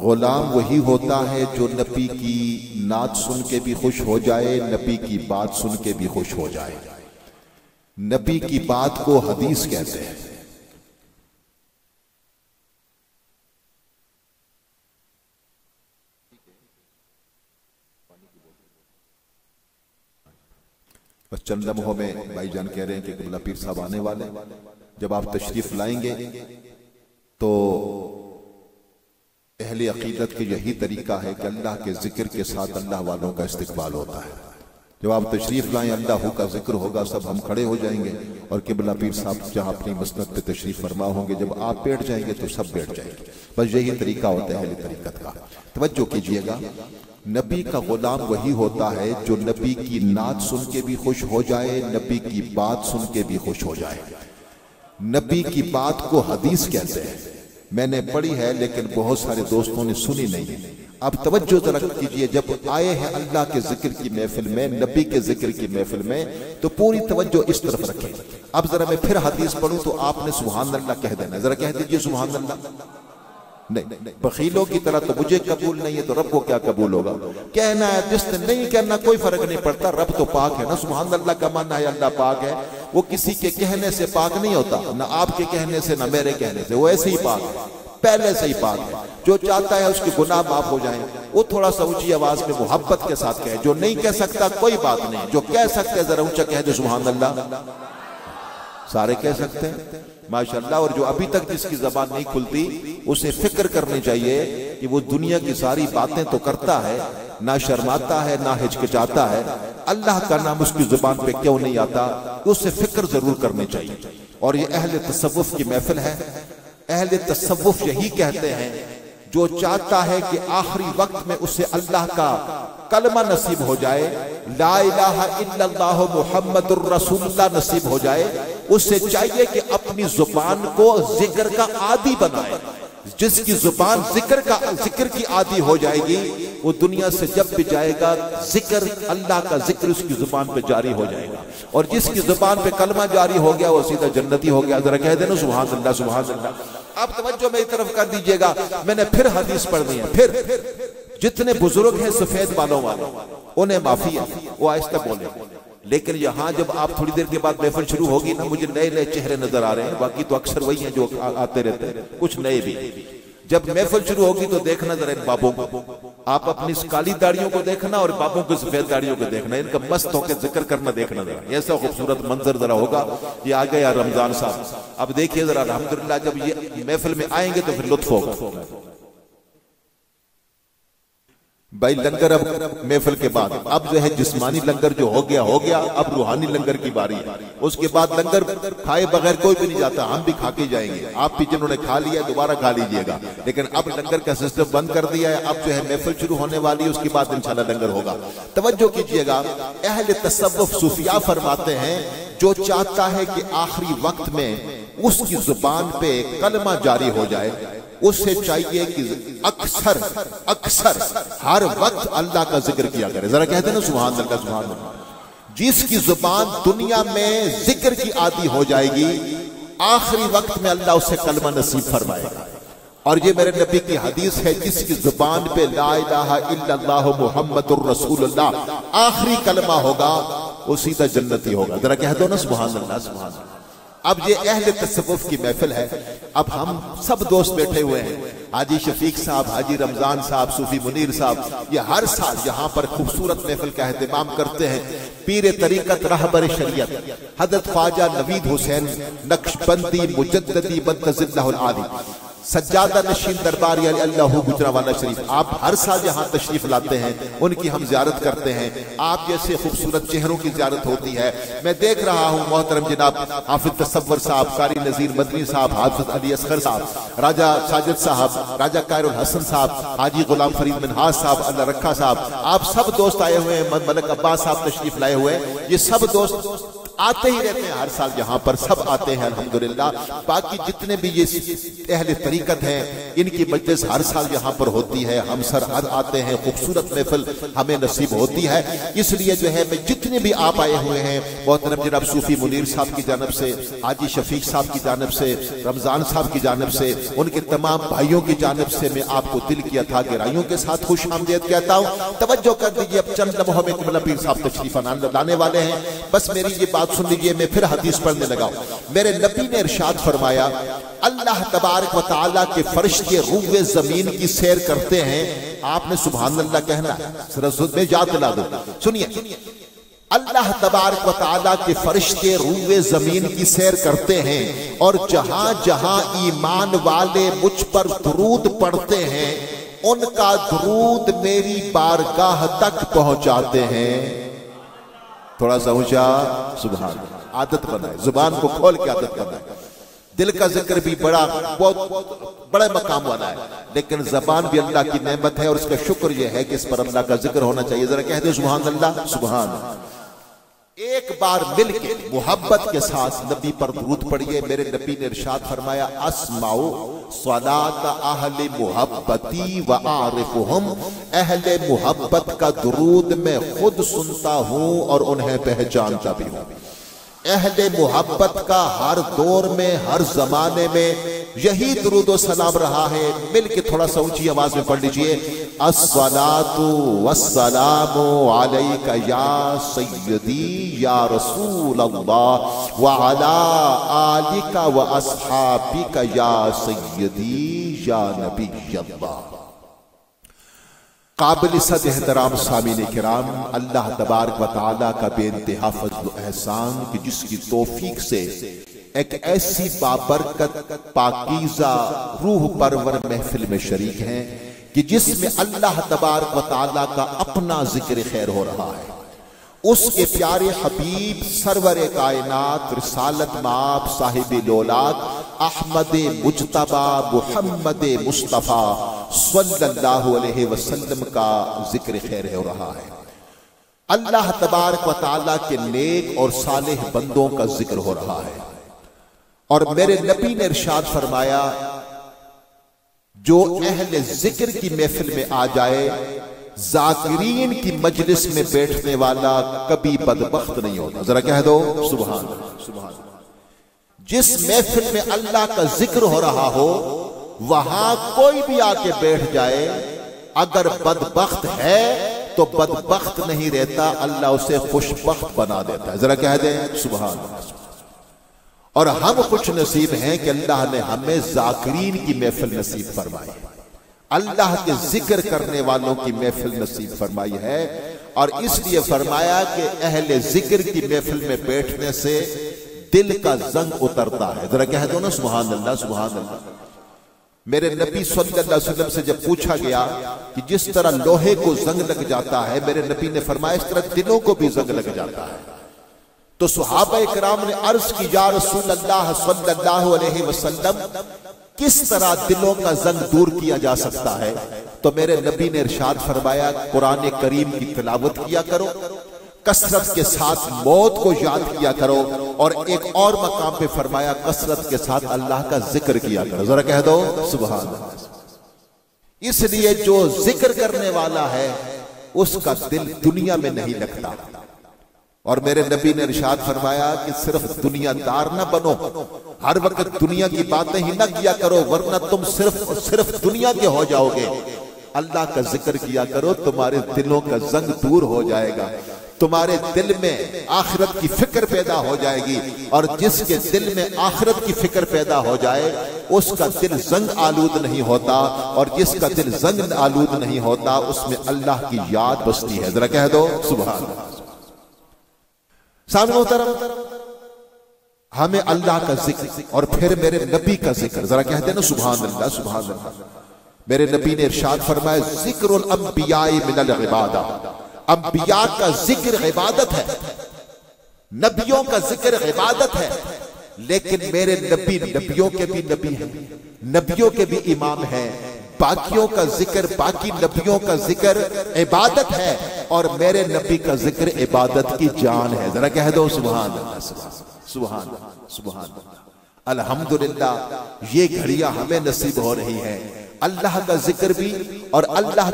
غلام وہی ہوتا ہے جو نبی کی نعت سن کے بھی خوش ہو جائے، نبی کی بات سن کے بھی خوش ہو جائے۔ نبی کی بات کو حدیث کہتے ہیں۔ بس چند لمحوں میں بھائی جان کہہ رہے ہیں کہ قبلہ پیر صاحب آنے والے، جب آپ تشریف لائیں گے تو اہل عقیدت کے یہی طریقہ ہے کہ اللہ کے ذکر کے ساتھ اللہ والوں کا استقبال ہوتا ہے۔ جب آپ تشریف لائیں اللہ کا ذکر ہوگا، سب ہم کھڑے ہو جائیں گے اور قبلہ پیر صاحب جہاں اپنی مسند پہ تشریف فرما ہوں گے، جب آپ بیٹھ جائیں گے تو سب بیٹھ جائیں گے۔ بس یہی طریقہ ہوتا ہے اہل طریقت کا۔ توجہ کیجئے گا، نبی کا غلام وہی ہوتا ہے جو نبی کی نعت سن کے بھی خوش ہو جائے، نبی کی بات سن کے بھی خوش ہو جائے۔ نبی کی بات کو حدیث کہتے ہیں۔ میں نے پڑھی ہے لیکن بہت سارے دوستوں نے سنی نہیں۔ اب توجہ ذرا کیجئے، جب آئے ہیں اللہ کے ذکر کی محفل میں، نبی کے ذکر کی محفل میں، تو پوری توجہ اس طرف رکھیں۔ اب ذرا میں پھر حدیث پڑھوں تو آپ نے سبحان اللہ کہہ دینا، ذرا کہہ دیجئے سبحان اللہ۔ نہیں، بخیلوں کی طرح تو مجھے قبول نہیں ہے تو رب کو کیا قبول ہوگا؟ کہنا ہے جس نے نہیں کہنا کوئی فرق نہیں پڑتا، رب تو پاک ہے نا۔ سبحان اللہ کا معنی ہے اللہ پاک ہے، وہ کسی کے کہنے سے پاک نہیں ہوتا، نہ آپ کے کہنے سے نہ میرے کہنے سے، وہ ایسے ہی پاک ہے، پہلے سے ہی پاک ہے۔ جو چاہتا ہے اس کے گناہ معاف ہو جائیں، وہ تھوڑا سا اونچی آواز میں محبت کے ساتھ کہے۔ جو نہیں کہہ سکتا کوئی بات نہیں، جو کہہ سکتے ذرا اونچا کہہ دے سبحان اللہ۔ سارے کہہ سکتے ہیں ماشاءاللہ۔ اور جو ابھی تک جس کی زبان نہیں کھلتی اسے فکر کرنی چاہیے کہ وہ دنیا کی ساری باتیں تو کرتا ہے، نہ شرماتا ہے نہ ہچکچاتا ہے، اللہ کا نام اس کی زبان پہ کیوں نہیں آتا، اسے فکر ضرور کرنی چاہیے۔ اور یہ اہل تصوف کی محفل ہے۔ اہل تصوف یہی کہتے ہیں، جو چاہتا ہے کہ آخری وقت میں اسے اللہ کا کلمہ نصیب ہو جائے، لا الہ الا اللہ محمد الرسول اللہ نصیب ہو جائے، اسے چاہیے کہ اپنی زبان کو ذکر کا عادی بنائے۔ جس کی زبان ذکر کی عادی ہو جائے گی، وہ دنیا سے جب بھی جائے گا ذکر، اللہ کا ذکر اس کی زبان پہ جاری ہو جائے گا۔ اور جس کی زبان پہ کلمہ جاری ہو گیا وہ سیدھا جنتی ہو گیا۔ ذرا کہہ دینا سبحان اللہ سبحان اللہ۔ آپ توجہ میری طرف کر دیجئے گا، میں نے پھر حدیث پڑھنی ہے۔ پھر جتنے بزرگ ہیں سفید بالوں والے انہیں معافی ہے، وہ آہستہ بولیں۔ لیکن یہاں جب آپ تھوڑی دیر کے بعد محفل شروع ہوگی نا، مجھے نئے نئے چہرے نظر آ رہے ہیں، باقی تو اکثر وہی ہیں جو آتے رہتے ہیں، کچھ نئے بھی۔ جب محفل شروع ہوگی تو دیکھنا ذرا ان بابوں کو، آپ اپنی کالی داڑیوں کو دیکھنا اور بابوں کو سفید داڑیوں کو دیکھنا، ان کا مست ہو کے ذکر کرنا دیکھنا ذرا، ایسا خوبصورت منظر ذرا ہوگا۔ یہ آ گیا رمضان صاحب، اب دیکھیے ذرا الحمدللہ جب یہ محفل میں آئیں گے تو پھر لطف ہوگا۔ بھائی لنگر اب محفل کے بعد اب جو ہے جسمانی لنگر جو ہو گیا، اب روحانی لنگر کی باری ہے۔ اس کے بعد لنگر کھائے بغیر کوئی بھی نہیں جاتا، ہم بھی کھا کے جائیں گے، آپ بھی جنہوں نے کھا لیا دوبارہ کھا لیجئے گا۔ لیکن اب لنگر کا سسٹم بند کر دیا ہے، اب جو ہے محفل شروع ہونے والی ہے، اس کے بعد انشاءاللہ لنگر ہوگا۔ توجہ کیجئے گا، اہل تصوف صوفیاء فرماتے ہیں، جو چاہتا ہے کہ آخری وقت میں اس کی زبان پہ کلمہ جاری ہو جائے، اسے چاہیے کہ اکثر ہر وقت اللہ کا ذکر کیا کرے۔ ذرا کہتے ہیں نا سبحان اللہ سبحان اللہ۔ جس کی زبان دنیا میں ذکر کی عادی ہو جائے گی، آخری وقت میں اللہ اسے کلمہ نصیب فرمائے گا۔ اور یہ میرے نبی کی حدیث ہے، جس کی زبان پہ لا الہ الا اللہ محمد الرسول اللہ آخری کلمہ ہوگا، وہ سیدھا جنتی ہوگا۔ ذرا کہہ دو نا سبحان اللہ سبحان اللہ۔ اب یہ اہل تصوف کی محفل ہے، اب ہم سب دوست بیٹھے ہوئے ہیں، حاجی شفیق صاحب، حاجی رمضان صاحب، صوفی منیر صاحب، یہ ہر سال یہاں پر خوبصورت محفل کا اہتمام کرتے ہیں۔ پیر طریقت رہبر شریعت حضرت خواجہ نوید حسین نقشبندی مجددی منتظر اللہ العالی سجادہ نشین درباری علی اللہ گجرانوالہ شریف، آپ ہر سال یہاں تشریف لاتے ہیں، ان کی ہم زیارت کرتے ہیں، آپ جیسے خوبصورت چہروں کی زیارت ہوتی ہے۔ میں دیکھ رہا ہوں محترم جناب حافظ تصور صاحب، قاری نذیر مدنی صاحب، حافظ علی اصغر صاحب، راجہ ساجد صاحب، راجہ قائر الحسن صاحب، حاجی غلام فرید منہاج صاحب، اللہ رکھا صاحب، آپ سب دوست آئے ہوئے ہیں، ملک عباس صاحب تشریف لائے ہوئے ہیں، یہ سب دوست آتے ہی رہتے ہیں ہر سال یہاں پر سب آتے ہیں الحمدللہ. باقی جتنے بھی یہ اہل طریقت ہیں ان کی مجلس ہر سال یہاں پر ہوتی ہے. ہم سر آتے ہیں, خوبصورت محفل ہمیں نصیب ہوتی ہے. اس لیے جو ہے میں جتنے بھی آپ آئے ہوئے ہیں, محترم جناب صوفی منیر صاحب کی جانب سے, حاجی شفیق صاحب کی جانب سے, رمضان صاحب کی جانب سے, ان کے تمام بھائیوں کی جانب سے میں آپ کو دل کی عطا گرائیوں کے ساتھ خوش آمدید کہتا ہوں. توجہ کر دیجئے, اب چند لمحوں میں قبلہ پیر صاحب تشریف لانے والے ہیں. بس میری یہ بات سن لیجئے, میں پھر حدیث پڑھنے لگا. میرے نبی نے ارشاد فرمایا, اللہ تبارک و تعالیٰ کے فرشتے روئے زمین کی سیر کرتے ہیں. آپ نے سبحان اللہ کہنا ہے, رسول میں یاد دلا دو. سنیے, اللہ تبارک و تعالیٰ کے فرشتے روئے زمین کی سیر کرتے ہیں اور جہاں جہاں ایمان والے مجھ پر درود پڑھتے ہیں ان کا درود میری بارگاہ تک پہنچاتے ہیں. تھوڑا سا اونچا سبحان. عادت بنائے, زبان کو کھول کے عادت بنائے. دل کا ذکر بھی بہت بڑے مقام والا ہے, لیکن زبان بھی اللہ کی نعمت ہے اور اس کا شکر یہ ہے کہ اس پر اللہ کا ذکر ہونا چاہیے. ذرا کہہ دیں سبحان اللہ, سبحان. ایک بار مل کے محبت کے ساتھ نبی پر درود پڑھیے. میرے نبی نے ارشاد فرمایا, اسمعو صلاۃ اہل محبتی وعارفہم. اہل محبت کا درود میں خود سنتا ہوں اور انہیں پہچانتا بھی ہوں. اہل محبت کا ہر دور میں, ہر زمانے میں یہی درود و سلام رہا ہے. مل کے تھوڑا سا اونچی آواز میں پڑھ لیجئے, الصلاۃ والسلام علیک یا سیدی یا رسول اللہ وعلی آلک واصحابک یا سیدی یا نبی اللہ. قابل صد احترام سامعین کرام, اللہ تبارک و تعالیٰ کا بے انتہا فضل و احسان کہ جس کی توفیق سے ایک ایسی بابرکت پاکیزہ روح پرور محفل میں شریک ہیں کہ جس میں اللہ تبارک و تعالیٰ کا اپنا ذکر خیر ہو رہا ہے. اس کے پیارے حبیب سرور کائنات رسالت مآب صاحب لولاک احمد مجتبی محمد مصطفیٰ صلی اللہ علیہ وسلم کا ذکر خیر ہو رہا ہے. اللہ تبارک و تعالیٰ کے نیک اور صالح بندوں کا ذکر ہو رہا ہے. اور میرے نبی نے ارشاد فرمایا, جو اہل ذکر کی محفل میں آ جائے, ذاکرین کی مجلس میں بیٹھنے والا کبھی بدبخت نہیں ہوتا. ذرا کہہ دو سبحان اللہ. جس محفل میں اللہ کا ذکر ہو رہا ہو وہاں کوئی بھی آ کے بیٹھ جائے, اگر بدبخت ہے تو بدبخت نہیں رہتا, اللہ اسے خوشبخت بنا دیتا ہے. ذرا کہہ دیں سبحان اللہ. اور ہم خوش نصیب ہیں کہ اللہ نے ہمیں ذاکرین کی محفل نصیب فرمائی, اللہ کے ذکر کرنے والوں کی محفل نصیب فرمائی ہے. اور اس لیے فرمایا کہ اہل ذکر کی محفل میں بیٹھنے سے دل کا زنگ اترتا ہے. ذرا کہہ دو نا سبحان اللہ, سبحان اللہ. میرے نبی صلی اللہ علیہ وسلم سے جب پوچھا گیا کہ جس طرح لوہے کو زنگ لگ جاتا ہے, میرے نبی نے فرمایا اس طرح دلوں کو بھی زنگ لگ جاتا ہے. تو صحابہ کرام نے عرض کی, یا رسول اللہ صلی اللہ علیہ وسلم کس طرح دلوں کا زنگ دور کیا جا سکتا ہے؟ تو میرے نبی نے ارشاد فرمایا, قرآن کریم کی تلاوت کیا کرو, کثرت کے ساتھ موت کو یاد کیا کرو, اور ایک اور مقام پہ فرمایا کثرت کے ساتھ اللہ کا ذکر کیا کرو. ذرا کہہ دو سبحان اللہ. اس لیے جو ذکر کرنے والا ہے اس کا دل دنیا میں نہیں لگتا. اور میرے نبی نے ارشاد فرمایا کہ صرف دنیا دار نہ بنو, ہر وقت دنیا کی باتیں ہی نہ کیا کرو, ورنہ تم صرف دنیا کے ہو جاؤ گے. اللہ کا ذکر کیا کرو, تمہارے دلوں کا زنگ دور ہو جائے گا, تمہارے دل میں آخرت کی فکر پیدا ہو جائے گی. اور جس کے دل میں آخرت کی فکر پیدا ہو جائے اس کا دل زنگ آلود نہیں ہوتا, اور جس کا دل زنگ آلود نہیں ہوتا اس میں اللہ کی یاد بستی ہے. ذرا کہہ دو سبحان اللہ. سامنے محترم, ہمیں اللہ کا ذکر اور پھر میرے نبی کا ذکر. ذرا کہتے ہیں نا سبحان اللہ, سبحان اللہ. میرے نبی نے ارشاد فرمایا, ذکر الانبیاء من العبادہ. انبیاء کا ذکر عبادت ہے, نبیوں کا ذکر عبادت ہے, لیکن میرے نبی نبیوں کے بھی نبی ہیں, نبیوں کے بھی امام ہیں, باقیوں کا ذکر، باقی نبیوں کا ذکر عبادت ہے، اور میرے نبی کا ذکر عبادت کی جان ہے. ذرا کہہ دو سبحان اللہ، سبحان اللہ، سبحان اللہ. الحمدللہ یہ گھڑیاں ہمیں نصیب ہو رہی ہیں، اللہ کا ذکر بھی اور اللہ